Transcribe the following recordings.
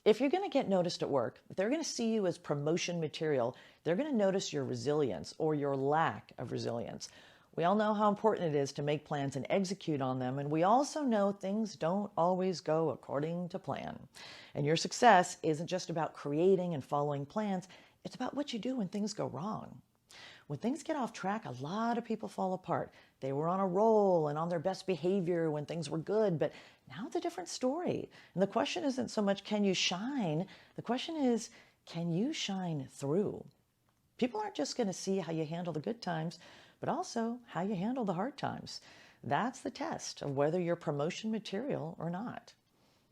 If you're going to get noticed at work, if they're going to see you as promotion material, they're going to notice your resilience or your lack of resilience. We all know how important it is to make plans and execute on them, and we also know things don't always go according to plan. And your success isn't just about creating and following plans, it's about what you do when things go wrong. When things get off track, a lot of people fall apart. They were on a roll and on their best behavior when things were good, but now it's a different story. And the question isn't so much, can you shine? The question is, can you shine through? People aren't just going to see how you handle the good times, but also how you handle the hard times. That's the test of whether you're promotion material or not.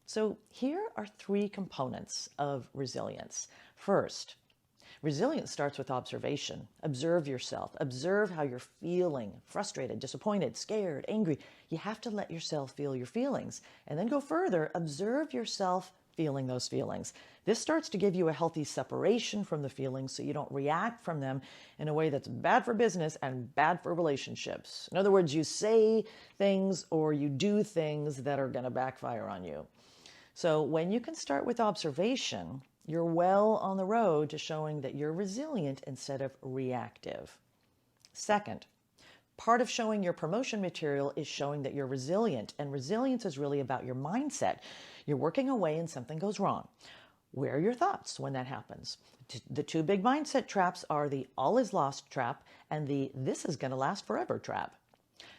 So here are 3 components of resilience. First, resilience starts with observation. Observe yourself. Observe how you're feeling, frustrated, disappointed, scared, angry. You have to let yourself feel your feelings. And then go further, observe yourself feeling those feelings. This starts to give you a healthy separation from the feelings so you don't react from them in a way that's bad for business and bad for relationships. In other words, you say things or you do things that are going to backfire on you. So when you can start with observation, you're well on the road to showing that you're resilient instead of reactive. Second, part of showing your promotion material is showing that you're resilient, and resilience is really about your mindset. You're working away and something goes wrong. Where are your thoughts when that happens? The 2 big mindset traps are the all is lost trap and the this is going to last forever trap.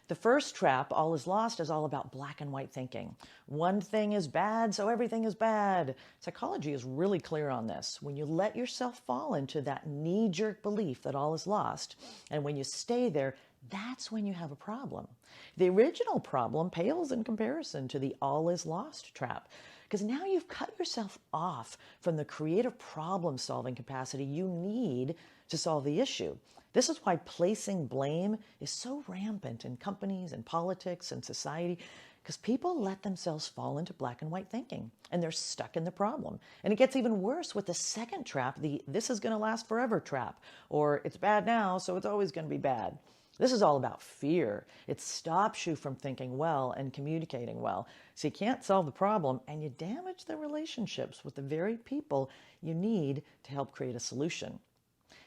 The first trap, all is lost, is all about black and white thinking. One thing is bad, so everything is bad. Psychology is really clear on this. When you let yourself fall into that knee-jerk belief that all is lost, and when you stay there, that's when you have a problem. The original problem pales in comparison to the all is lost trap, because now you've cut yourself off from the creative problem-solving capacity you need to solve the issue. This is why placing blame is so rampant in companies and politics and society, because people let themselves fall into black and white thinking, and they're stuck in the problem. And it gets even worse with the second trap, the this is going to last forever trap, or it's bad now, so it's always going to be bad. This is all about fear. It stops you from thinking well and communicating well. So you can't solve the problem, and you damage the relationships with the very people you need to help create a solution.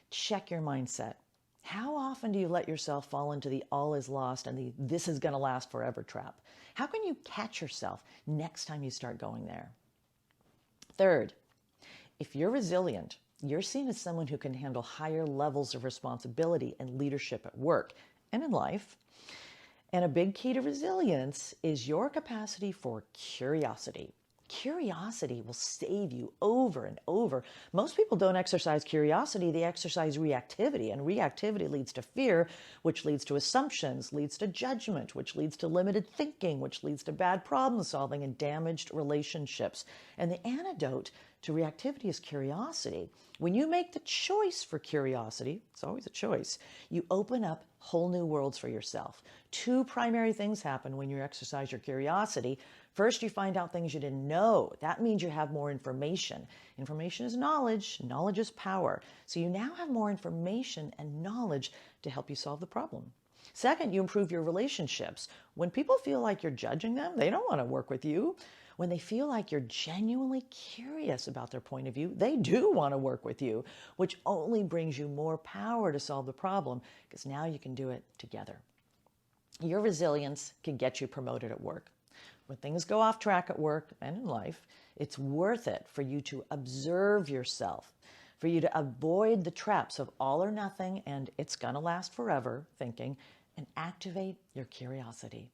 Check your mindset. How often do you let yourself fall into the all is lost and the this is going to last forever trap? How can you catch yourself next time you start going there? Third, if you're resilient, you're seen as someone who can handle higher levels of responsibility and leadership at work and in life. And a big key to resilience is your capacity for curiosity. Curiosity will save you over and over. Most people don't exercise curiosity, they exercise reactivity. And reactivity leads to fear, which leads to assumptions, leads to judgment, which leads to limited thinking, which leads to bad problem solving and damaged relationships. And the antidote to reactivity is curiosity. When you make the choice for curiosity, it's always a choice, you open up whole new worlds for yourself. 2 primary things happen when you exercise your curiosity. First, you find out things you didn't know. That means you have more information. Information is knowledge. Knowledge is power. So you now have more information and knowledge to help you solve the problem. Second, you improve your relationships. When people feel like you're judging them, they don't want to work with you. When they feel like you're genuinely curious about their point of view, they do want to work with you, which only brings you more power to solve the problem, because now you can do it together. Your resilience can get you promoted at work. When things go off track at work and in life, it's worth it for you to observe yourself, for you to avoid the traps of all or nothing and it's going to last forever thinking, and activate your curiosity.